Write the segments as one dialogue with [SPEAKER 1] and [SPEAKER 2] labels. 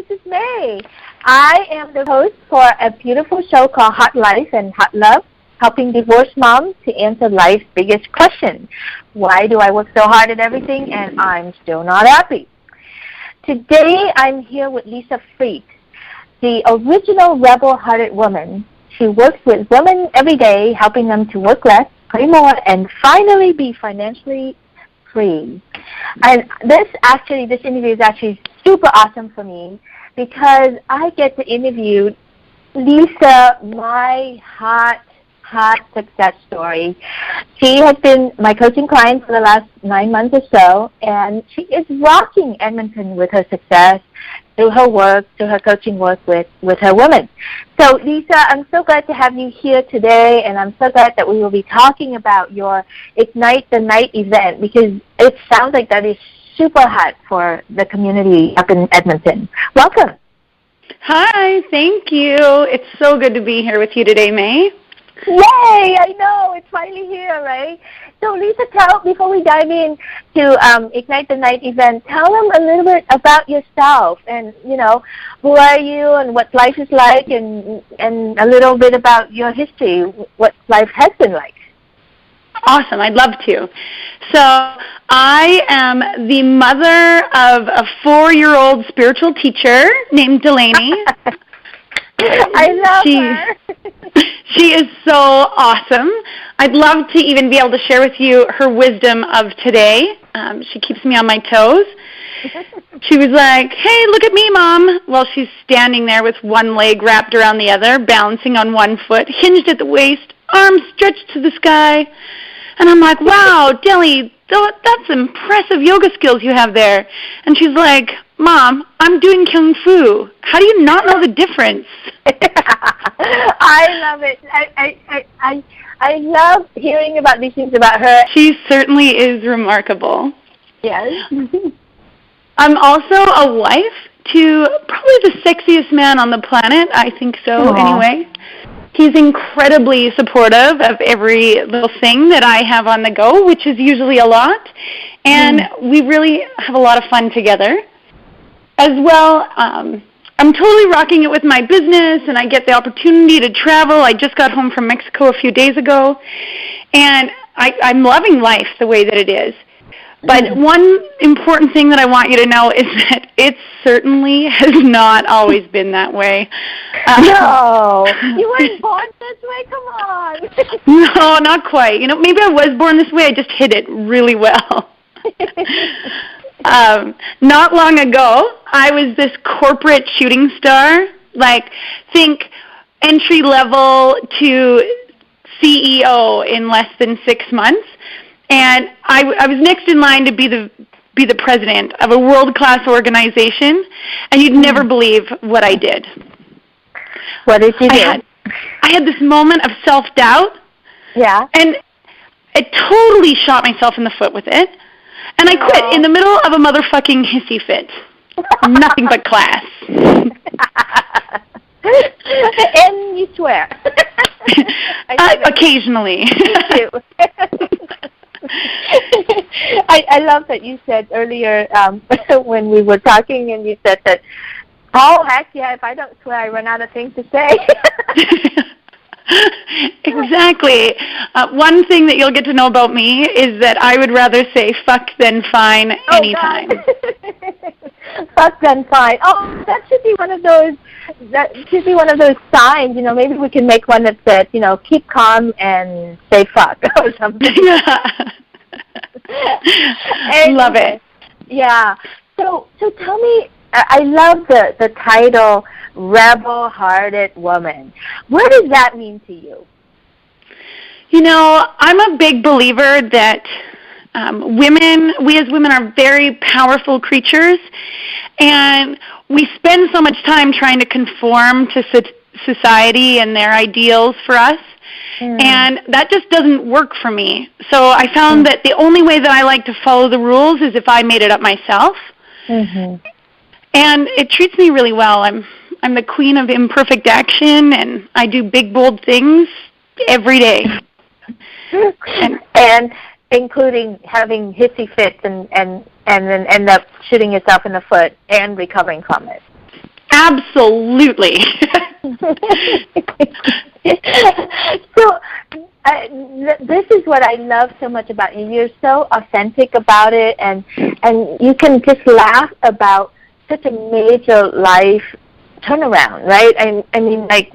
[SPEAKER 1] this is May. I am the host for a beautiful show called Hot Life and Hot Love, helping divorced moms to answer life's biggest question. Why do I work so hard at everything and I'm still not happy? Today I'm here with Lisa Freed, the original rebel-hearted woman. She works with women every day, helping them to work less, play more, and finally be financially free. And this interview is actually super awesome for me because I get to interview Lisa, my hot success story. She has been my coaching client for the last 9 months or so, and she is rocking Edmonton with her success through her work, through her coaching work with her women. So, Lisa, I'm so glad to have you here today, and I'm so glad that we will be talking about your Ignite the Night event because it sounds like that is super hot for the community up in Edmonton. Welcome.
[SPEAKER 2] Hi, thank you. It's so good to be here with you today, May.
[SPEAKER 1] Yay! I know, it's finally here, right? So, Lisa, before we dive in to Ignite the Night event, tell them a little bit about yourself and, who are you and what life is like and a little bit about your history, what life has been like.
[SPEAKER 2] Awesome, I'd love to. So I am the mother of a 4-year-old spiritual teacher named Delaney.
[SPEAKER 1] I love her.
[SPEAKER 2] She is so awesome. I'd love to even be able to share with you her wisdom of today. She keeps me on my toes. She was like, "Hey, look at me, Mom," while she's standing there with one leg wrapped around the other, balancing on one foot, hinged at the waist, arms stretched to the sky. And I'm like, "Wow, Deli, that's impressive yoga skills you have there." And she's like, "Mom, I'm doing Kung Fu. How do you not know the difference?"
[SPEAKER 1] I love it. I love hearing about these things about her.
[SPEAKER 2] She certainly is remarkable.
[SPEAKER 1] Yes.
[SPEAKER 2] I'm also a wife to probably the sexiest man on the planet. I think so, anyway. He's incredibly supportive of every little thing that I have on the go, which is usually a lot. And we really have a lot of fun together. As well, I'm totally rocking it with my business, and I get the opportunity to travel. I just got home from Mexico a few days ago, and I'm loving life the way that it is. But one important thing that I want you to know is that it certainly has not always been that way.
[SPEAKER 1] No, you weren't born this way? Come on.
[SPEAKER 2] No, not quite. Maybe I was born this way. I just hid it really well. Not long ago, I was this corporate shooting star. Think entry level to CEO in less than 6 months. And I was next in line to be the president of a world-class organization, and you'd never believe what I did.
[SPEAKER 1] What did you do?
[SPEAKER 2] I had this moment of self-doubt.
[SPEAKER 1] Yeah.
[SPEAKER 2] And I totally shot myself in the foot with it. And I quit in the middle of a motherfucking hissy fit. Nothing but class.
[SPEAKER 1] And you swear.
[SPEAKER 2] Occasionally.
[SPEAKER 1] I love that you said earlier when we were talking and you said that, oh, heck yeah, if I don't swear, I run out of things to say.
[SPEAKER 2] Exactly. One thing that you'll get to know about me is that I would rather say fuck than fine anytime.
[SPEAKER 1] Fuck then fine. Oh, that should be one of those. That should be one of those signs. Maybe we can make one that says, keep calm and say fuck or something.
[SPEAKER 2] Love it.
[SPEAKER 1] Yeah. So tell me. I love the title, Rebel-Hearted Woman. What does that mean to you?
[SPEAKER 2] I'm a big believer that we as women are very powerful creatures, and we spend so much time trying to conform to society and their ideals for us, and that just doesn't work for me. So I found that the only way that I like to follow the rules is if I made it up myself. And it treats me really well. I'm the queen of imperfect action, and I do big, bold things every day.
[SPEAKER 1] And including having hissy fits and then end up shooting yourself in the foot and recovering from it.
[SPEAKER 2] Absolutely.
[SPEAKER 1] So this is what I love so much about you. You're so authentic about it, and you can just laugh about such a major life turnaround, right? I mean, like,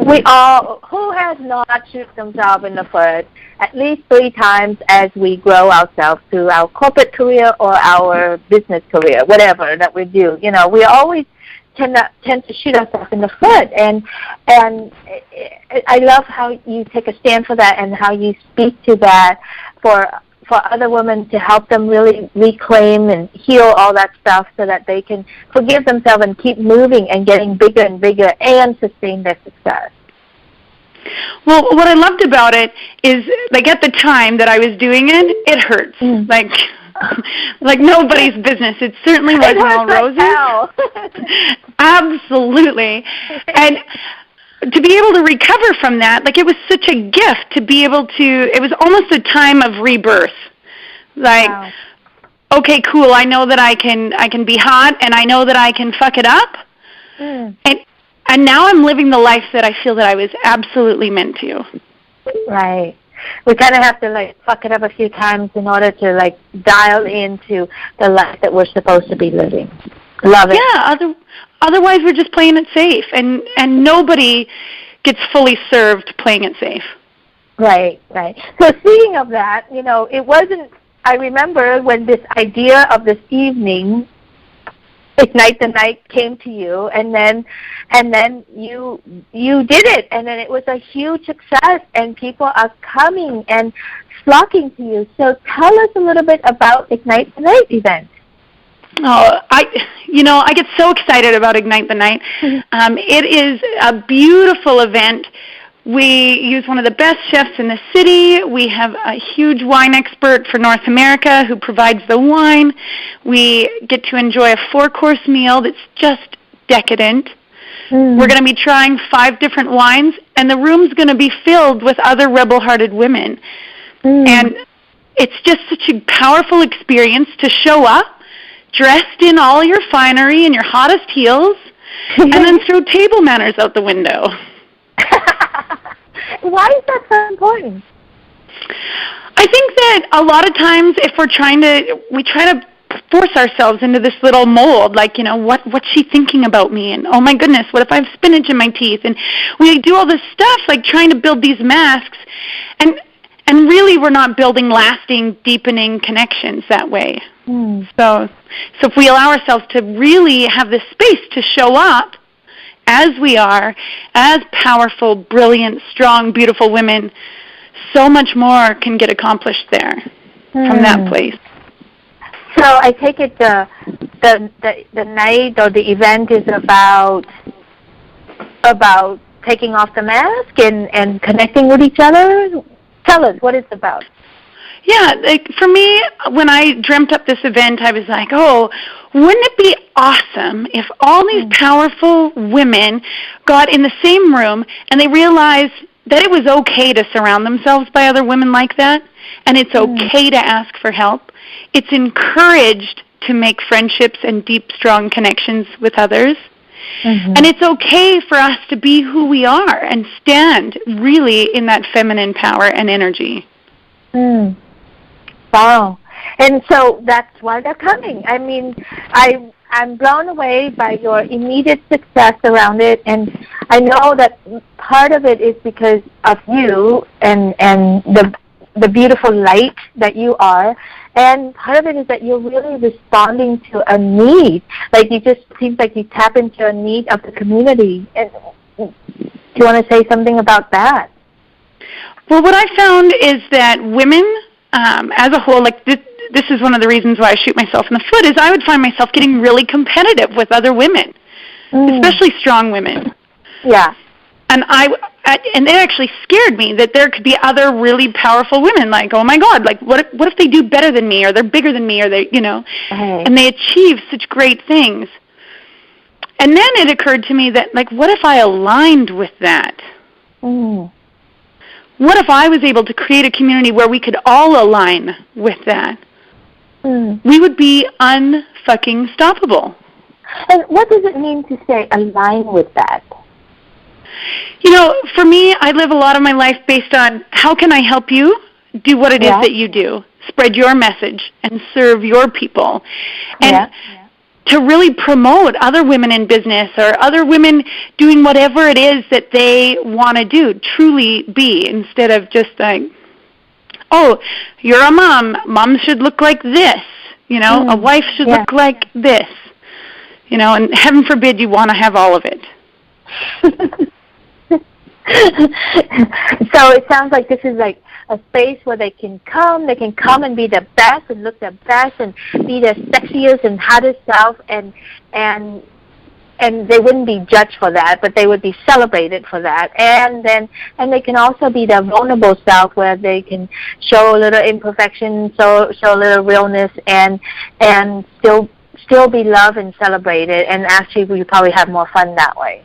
[SPEAKER 1] we all, who has not shoot themselves in the foot at least 3 times as we grow ourselves through our corporate career or our business career, whatever that we do. You know, we always tend to shoot ourselves in the foot, and I love how you take a stand for that and how you speak to that for other women, to help them really reclaim and heal all that stuff so that they can forgive themselves and keep moving and getting bigger and bigger and sustain their success.
[SPEAKER 2] Well, what I loved about it is, like, at the time that I was doing it, it hurts. Like nobody's business. It certainly wasn't all roses. Absolutely. And to be able to recover from that, like, it was such a gift to be able to, it was almost a time of rebirth. Like, wow. Okay, cool, I know that I can be hot, and I know that I can fuck it up. And now I'm living the life that I feel that I was absolutely meant to. Right. We kind of have to, like, fuck it up a few times in order to, like, dial into the life that we're supposed to be living. Love it. Yeah, otherwise we're just playing it safe, and nobody gets fully served playing it safe. Right, right. So speaking of that, you know, it wasn't, I remember when this idea of this evening, Ignite the Night, came to you, and then you did it, and then it was a huge success, and people are coming and flocking to you. So tell us a little bit about Ignite the Night event. Oh, I get so excited about Ignite the Night. It is a beautiful event. We use one of the best chefs in the city. We have a huge wine expert for North America who provides the wine. We get to enjoy a 4-course meal that's just decadent. We're going to be trying 5 different wines, and the room's going to be filled with other rebel-hearted women. And it's just such a powerful experience to show up dressed in all your finery and your hottest heels, and then throw table manners out the window. Why is that so important? I think that a lot of times if we try to force ourselves into this little mold, like, you know, what's she thinking about me? And, oh my goodness, what if I have spinach in my teeth? And we do all this stuff, like trying to build these masks, and really we're not building lasting, deepening connections that way. So if we allow ourselves to really have this space to show up as we are, as powerful, brilliant, strong, beautiful women, so much more can get accomplished there from that place. So I take it the night or the event is about taking off the mask and connecting with each other. Tell us what it's about. Yeah, like for me, when I dreamt up this event, I was like, oh, wouldn't it be awesome if all these powerful women got in the same room and they realized that it was okay to surround themselves by other women like that, and it's okay to ask for help. It's encouraged to make friendships and deep, strong connections with others. And it's okay for us to be who we are and stand really in that feminine power and energy. Wow. And so that's why they're coming. I mean, I'm blown away by your immediate success around it, and I know that part of it is because of you and the beautiful light that you are, and part of it is that you're really responding to a need. Like, you just seems like you tap into a need of the community. And do you want to say something about that? Well, what I found is that women, as a whole, like this is one of the reasons why I shoot myself in the foot, is I would find myself getting really competitive with other women, especially strong women. Yeah. And and it actually scared me that there could be other really powerful women. Like, oh my God, like what if they do better than me, or they're bigger than me, or they, you know, and they achieve such great things. And then it occurred to me that, like, what if I aligned with that? What if I was able to create a community where we could all align with that? We would be unfucking stoppable.
[SPEAKER 1] And what does it mean to say align with that?
[SPEAKER 2] For me, I live a lot of my life based on how can I help you do what it is that you do, spread your message and serve your people. And to really promote other women in business or other women doing whatever it is that they want to do, truly be, instead of just like, oh, you're a mom. Mom should look like this. A wife should look like this. And heaven forbid you want to have all of it.
[SPEAKER 1] So it sounds like this is like a space where they can come and be their best and look their best and be their sexiest and hottest self, and they wouldn't be judged for that, but they would be celebrated for that. And they can also be their vulnerable self, where they can show a little imperfection, show a little realness, and still be loved and celebrated. And actually, we probably have more fun that way.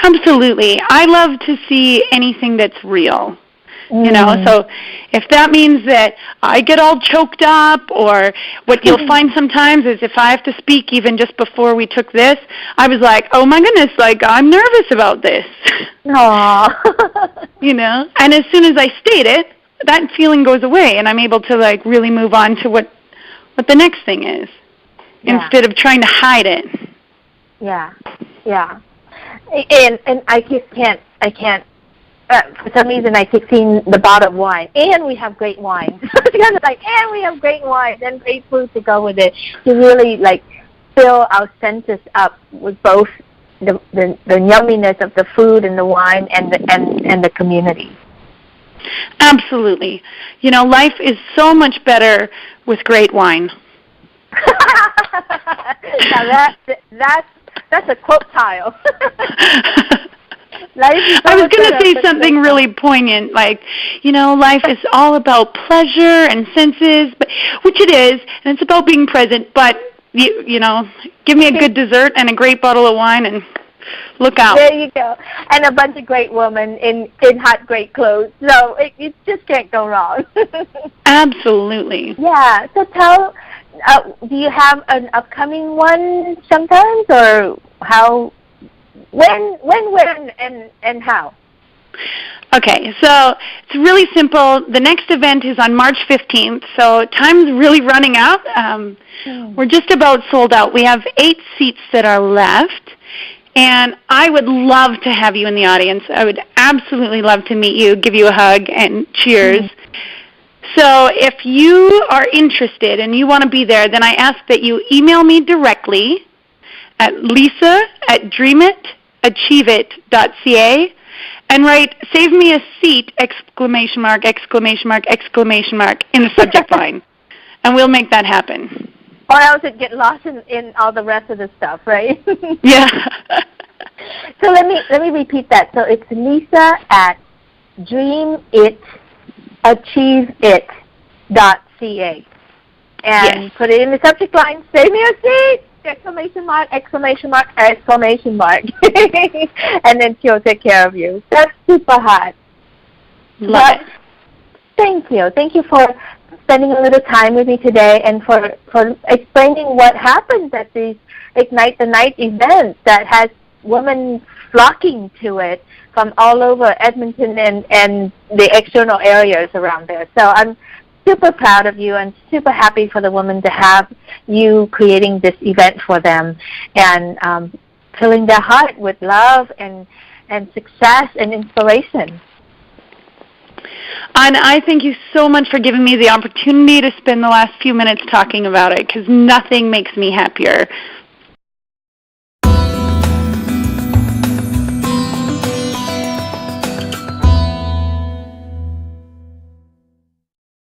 [SPEAKER 2] Absolutely. I love to see anything that's real. So if that means that I get all choked up, or what you'll find sometimes is if I have to speak even just before we took this, I was like, oh my goodness, like I'm nervous about this.
[SPEAKER 1] Aww.
[SPEAKER 2] And as soon as I state it, that feeling goes away and I'm able to like really move on to what the next thing is instead of trying to hide it. Yeah.
[SPEAKER 1] And I can't. For some reason, I keep seeing the bottle of wine, and we have great wine. Because it's like, and we have great wine, and great food to go with it, to really like fill our senses up with both the yumminess of the food and the wine and the community.
[SPEAKER 2] Absolutely. Life is so much better with great wine.
[SPEAKER 1] Now that's a quote tile.
[SPEAKER 2] I was going to say something really poignant, like, life is all about pleasure and senses, which it is, and it's about being present, but, give me a good dessert and a great bottle of wine and look out.
[SPEAKER 1] There you go. And a bunch of great women in hot, great clothes. So it just can't go wrong.
[SPEAKER 2] Absolutely.
[SPEAKER 1] Yeah. So do you have an upcoming one sometimes, or how? When, where, and how?
[SPEAKER 2] Okay, so it's really simple. The next event is on March 15th, so time's really running out. We're just about sold out. We have 8 seats that are left, and I would love to have you in the audience. I would absolutely love to meet you, give you a hug, and cheers. So if you are interested and you want to be there, then I ask that you email me directly at lisa@dreamit.achieveit.ca and write "Save me a seat!" ! In the subject line, and we'll make that happen.
[SPEAKER 1] Or else it get lost in all the rest of the stuff, right?
[SPEAKER 2] Yeah.
[SPEAKER 1] So let me repeat that. So it's lisa@dreamit.achieveit.ca, and put it in the subject line. Save me a seat! ! And then she'll take care of you. That's super hot.
[SPEAKER 2] Love it.
[SPEAKER 1] Thank you. Thank you for spending a little time with me today, and for explaining what happens at these Ignite the Night events that has women flocking to it from all over Edmonton and the external areas around there. So I'm super proud of you and super happy for the women to have you creating this event for them and filling their heart with love and success and inspiration.
[SPEAKER 2] And I thank you so much for giving me the opportunity to spend the last few minutes talking about it, because nothing makes me happier